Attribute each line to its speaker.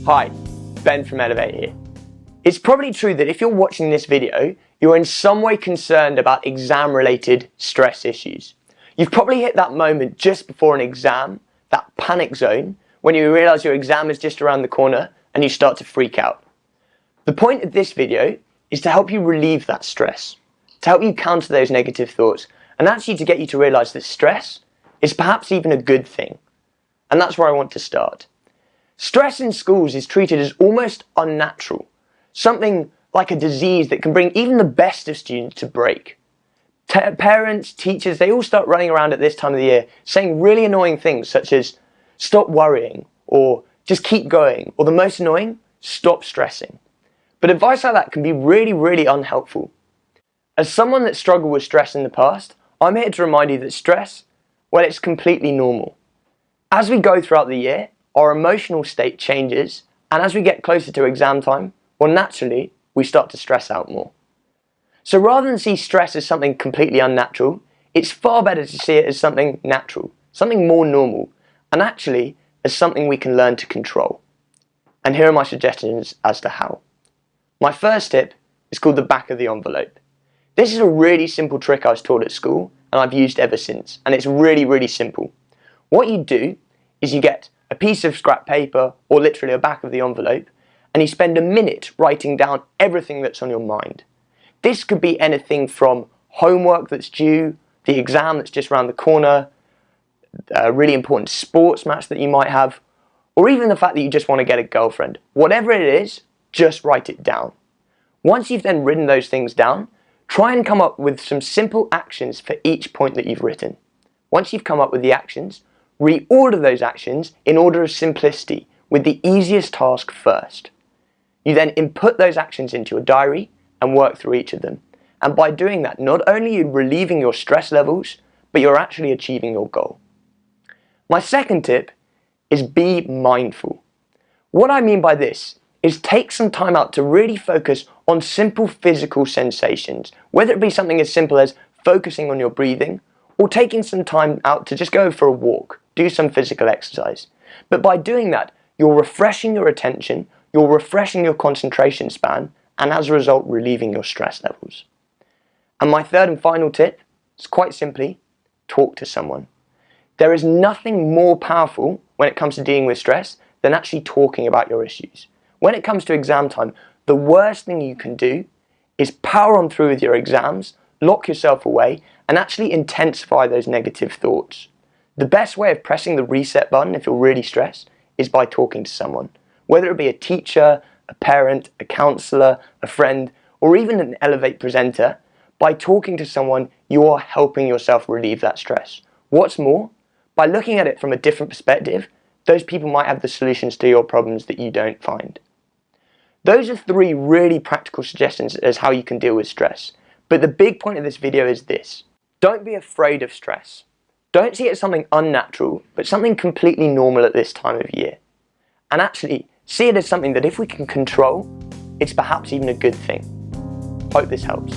Speaker 1: Hi, Ben from Elevate here. It's probably true that if you're watching this video, you're in some way concerned about exam-related stress issues. You've probably hit that moment just before an exam, that panic zone, when you realise your exam is just around the corner and you start to freak out. The point of this video is to help you relieve that stress, to help you counter those negative thoughts, and actually to get you to realise that stress is perhaps even a good thing. And that's where I want to start. Stress in schools is treated as almost unnatural, something like a disease that can bring even the best of students to break. Parents, teachers, they all start running around at this time of the year saying really annoying things such as stop worrying, or just keep going, or the most annoying, stop stressing. But advice like that can be really unhelpful. As someone that struggled with stress in the past, I'm here to remind you that stress, well, it's completely normal. As we go throughout the year, our emotional state changes, and as we get closer to exam time, well, naturally, we start to stress out more. So rather than see stress as something completely unnatural, it's far better to see it as something natural, something more normal, and actually as something we can learn to control. And here are my suggestions as to how. My first tip is called the back of the envelope. This is a really simple trick I was taught at school, and I've used ever since, and it's really simple. What you do is you get a piece of scrap paper, or literally a back of the envelope, and you spend a minute writing down everything that's on your mind. This could be anything from homework that's due, the exam that's just around the corner, a really important sports match that you might have, or even the fact that you just want to get a girlfriend. Whatever it is, just write it down. Once you've then written those things down, try and come up with some simple actions for each point that you've written. Once you've come up with the actions, reorder those actions in order of simplicity, with the easiest task first. You then input those actions into your diary and work through each of them. And by doing that, not only are you relieving your stress levels, but you're actually achieving your goal. My second tip is be mindful. What I mean by this is take some time out to really focus on simple physical sensations, whether it be something as simple as focusing on your breathing, or taking some time out to just go for a walk, do some physical exercise. But by doing that, you're refreshing your attention, you're refreshing your concentration span, and as a result, relieving your stress levels. And my third and final tip is quite simply, talk to someone. There is nothing more powerful when it comes to dealing with stress than actually talking about your issues. When it comes to exam time, the worst thing you can do is power on through with your exams, lock yourself away, and actually intensify those negative thoughts. The best way of pressing the reset button if you're really stressed is by talking to someone. Whether it be a teacher, a parent, a counsellor, a friend, or even an Elevate presenter, by talking to someone, you are helping yourself relieve that stress. What's more, by looking at it from a different perspective, those people might have the solutions to your problems that you don't find. Those are 3 really practical suggestions as how you can deal with stress. But the big point of this video is this. Don't be afraid of stress. Don't see it as something unnatural, but something completely normal at this time of year. And actually, see it as something that if we can control, it's perhaps even a good thing. Hope this helps.